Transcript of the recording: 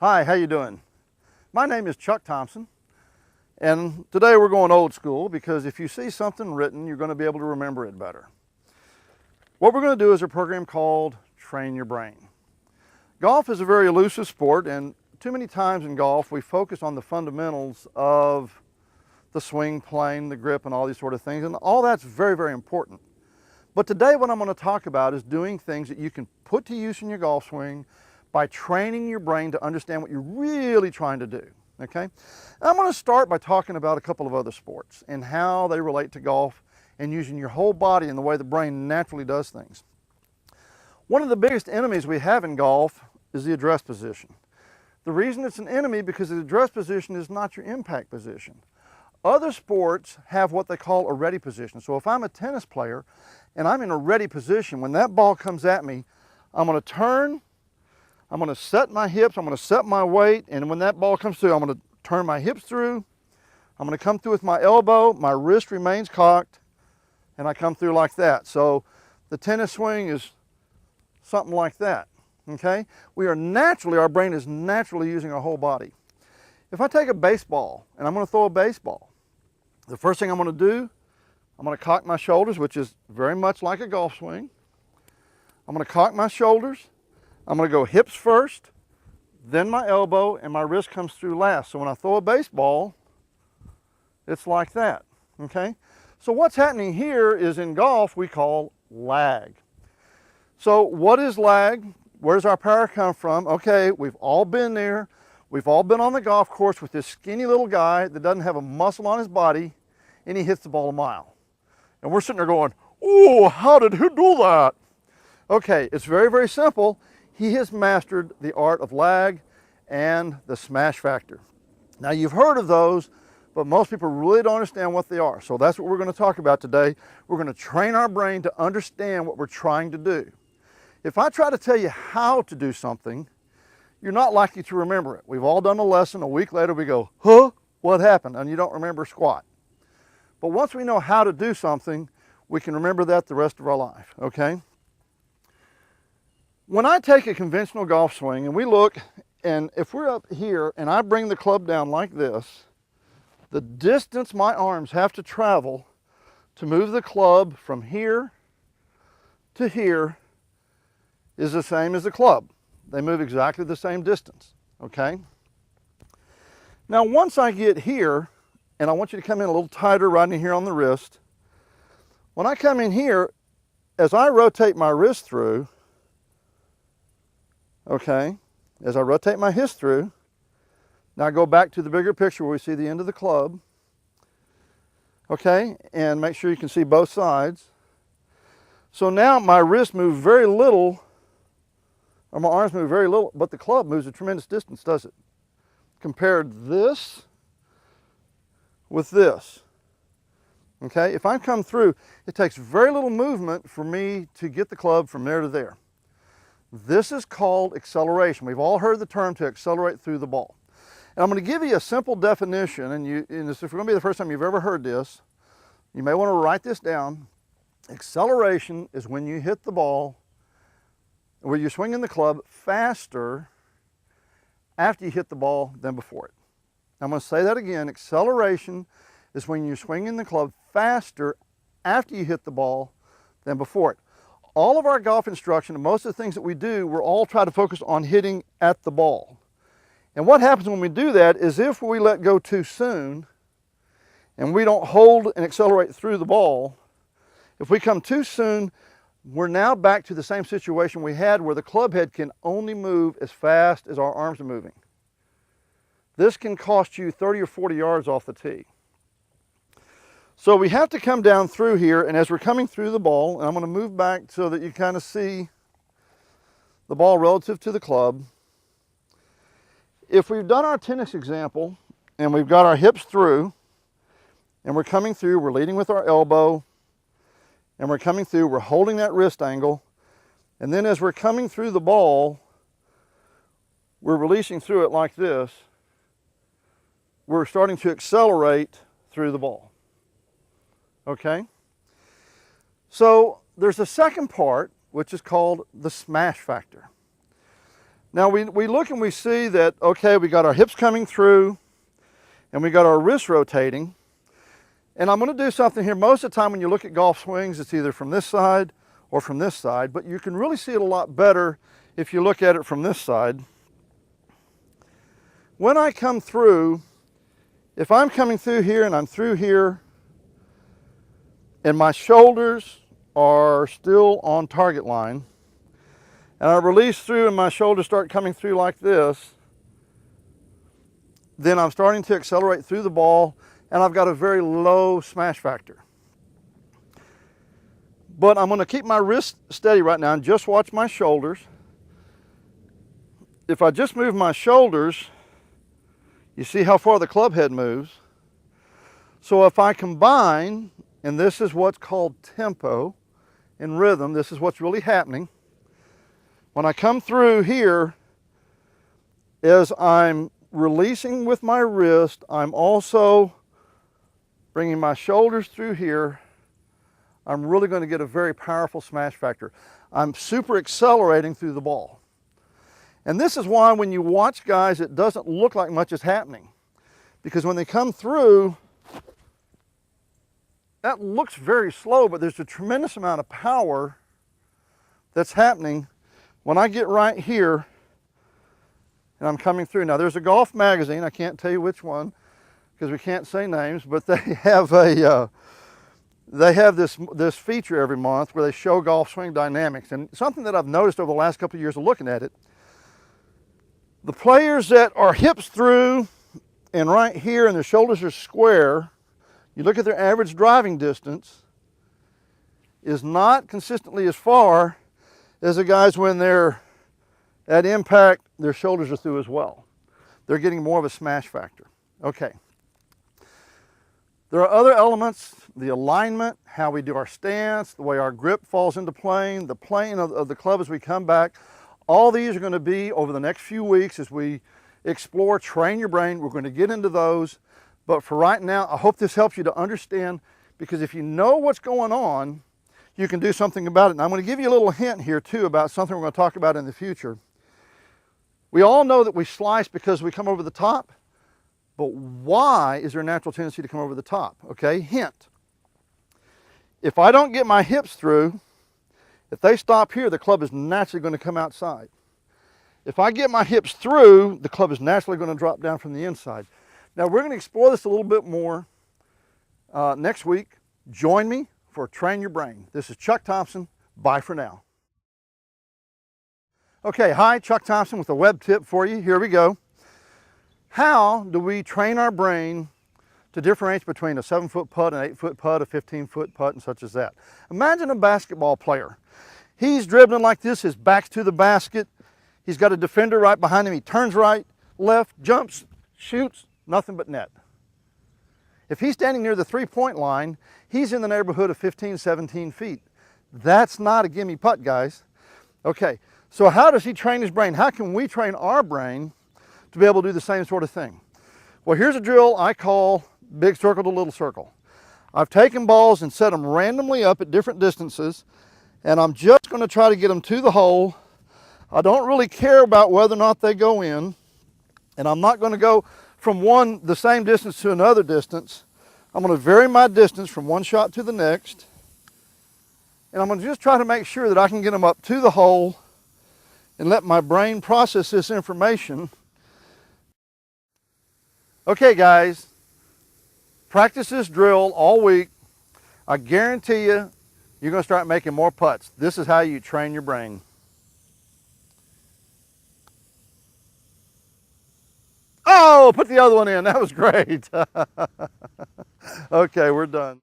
Hi, how you doing? My name is Chuck Thompson, and today we're going old school because if you see something written, you're going to be able to remember it better. What we're going to do is a program called Train Your Brain. Golf is a very elusive sport, and too many times in golf we focus on the fundamentals of the swing plane, the grip, and all these sort of things, and all that's very, very important. But today what I'm going to talk about is doing things that you can put to use in your golf swing by training your brain to understand what you're really trying to do, okay? I'm going to start by talking about a couple of other sports and how they relate to golf and using your whole body and the way the brain naturally does things. One of the biggest enemies we have in golf is the address position. The reason it's an enemy because the address position is not your impact position. Other sports have what they call a ready position. So if I'm a tennis player and I'm in a ready position, when that ball comes at me, I'm going to turn, I'm going to set my hips, I'm going to set my weight, and when that ball comes through, I'm going to turn my hips through, I'm going to come through with my elbow, my wrist remains cocked, and I come through like that. So the tennis swing is something like that, okay? Our brain is naturally using our whole body. If I take a baseball and I'm going to throw a baseball, the first thing I'm going to do, I'm going to cock my shoulders, which is very much like a golf swing. I'm going to cock my shoulders. I'm going to go hips first, then my elbow, and my wrist comes through last. So when I throw a baseball, it's like that, okay? So what's happening here is in golf we call lag. So what is lag? Where does our power come from? Okay, we've all been there. We've all been on the golf course with this skinny little guy that doesn't have a muscle on his body, and he hits the ball a mile. And we're sitting there going, oh, how did he do that? Okay, it's very, very simple. He has mastered the art of lag and the smash factor. Now you've heard of those, but most people really don't understand what they are. So that's what we're going to talk about today. We're going to train our brain to understand what we're trying to do. If I try to tell you how to do something, you're not likely to remember it. We've all done a lesson. A week later we go, huh? What happened? And you don't remember squat. But once we know how to do something, we can remember that the rest of our life, okay? When I take a conventional golf swing and we look, and if we're up here and I bring the club down like this, the distance my arms have to travel to move the club from here to here is the same as the club. They move exactly the same distance, okay? Now once I get here, and I want you to come in a little tighter right in here on the wrist, when I come in here, as I rotate my wrist through, okay, as I rotate my hip through, now I go back to the bigger picture where we see the end of the club, okay, and make sure you can see both sides. So now my wrist moves very little, or my arms move very little, but the club moves a tremendous distance, does it? Compare this with this, okay? If I come through, it takes very little movement for me to get the club from there to there. This is called acceleration. We've all heard the term to accelerate through the ball. And I'm going to give you a simple definition, and this is going to be the first time you've ever heard this. You may want to write this down. Acceleration is when you hit the ball, where you're swinging the club faster after you hit the ball than before it. I'm going to say that again. Acceleration is when you're swinging the club faster after you hit the ball than before it. All of our golf instruction and most of the things that we do, we're all trying to focus on hitting at the ball. And what happens when we do that is if we let go too soon and we don't hold and accelerate through the ball, if we come too soon, we're now back to the same situation we had where the club head can only move as fast as our arms are moving. This can cost you 30 or 40 yards off the tee. So we have to come down through here, and as we're coming through the ball, and I'm going to move back so that you kind of see the ball relative to the club. If we've done our tennis example, and we've got our hips through, and we're coming through, we're leading with our elbow, and we're coming through, we're holding that wrist angle, and then as we're coming through the ball, we're releasing through it like this. We're starting to accelerate through the ball. Okay? So there's a second part, which is called the smash factor. Now we look and we see that, okay, we got our hips coming through and we got our wrists rotating. And I'm going to do something here. Most of the time when you look at golf swings, it's either from this side or from this side, but you can really see it a lot better if you look at it from this side. When I come through, if I'm coming through here and I'm through here and my shoulders are still on target line, and I release through and my shoulders start coming through like this, then I'm starting to accelerate through the ball and I've got a very low smash factor. But I'm going to keep my wrist steady right now and just watch my shoulders. If I just move my shoulders, you see how far the club head moves. So if I combine, and this is what's called tempo and rhythm, this is what's really happening. When I come through here, as I'm releasing with my wrist, I'm also bringing my shoulders through here. I'm really going to get a very powerful smash factor. I'm super accelerating through the ball. And this is why when you watch guys, it doesn't look like much is happening. Because when they come through, that looks very slow, but there's a tremendous amount of power that's happening when I get right here and I'm coming through. Now there's a golf magazine, I can't tell you which one because we can't say names, but they have this feature every month where they show golf swing dynamics. And something that I've noticed over the last couple of years of looking at it, the players that are hips through and right here and their shoulders are square, you look at their average driving distance, is not consistently as far as the guys when they're at impact, their shoulders are through as well. They're getting more of a smash factor. Okay. There are other elements, the alignment, how we do our stance, the way our grip falls into plane, the plane of the club as we come back. All these are going to be over the next few weeks as we explore, train your brain. We're going to get into those. But for right now, I hope this helps you to understand, because if you know what's going on, you can do something about it. And I'm going to give you a little hint here too about something we're going to talk about in the future. We all know that we slice because we come over the top, but why is there a natural tendency to come over the top? Okay, hint. If I don't get my hips through, if they stop here, the club is naturally going to come outside. If I get my hips through, the club is naturally going to drop down from the inside. Now we're going to explore this a little bit more next week. Join me for Train Your Brain. This is Chuck Thompson. Bye for now. Okay, hi, Chuck Thompson with a web tip for you. Here we go. How do we train our brain to differentiate between a 7-foot putt, an 8-foot putt, a 15-foot putt, and such as that? Imagine a basketball player. He's dribbling like this, his back's to the basket. He's got a defender right behind him. He turns right, left, jumps, shoots, nothing but net. If he's standing near the three-point line, he's in the neighborhood of 15, 17 feet. That's not a gimme putt, guys. Okay, so how does he train his brain? How can we train our brain to be able to do the same sort of thing? Well, here's a drill I call big circle to little circle. I've taken balls and set them randomly up at different distances, and I'm just going to try to get them to the hole. I don't really care about whether or not they go in, and I'm not going to go from the same distance to another distance. I'm going to vary my distance from one shot to the next, and I'm going to just try to make sure that I can get them up to the hole and let my brain process this information. Okay, guys, practice this drill all week. I guarantee you, you're going to start making more putts. This is how you train your brain. Oh, put the other one in. That was great. Okay, we're done.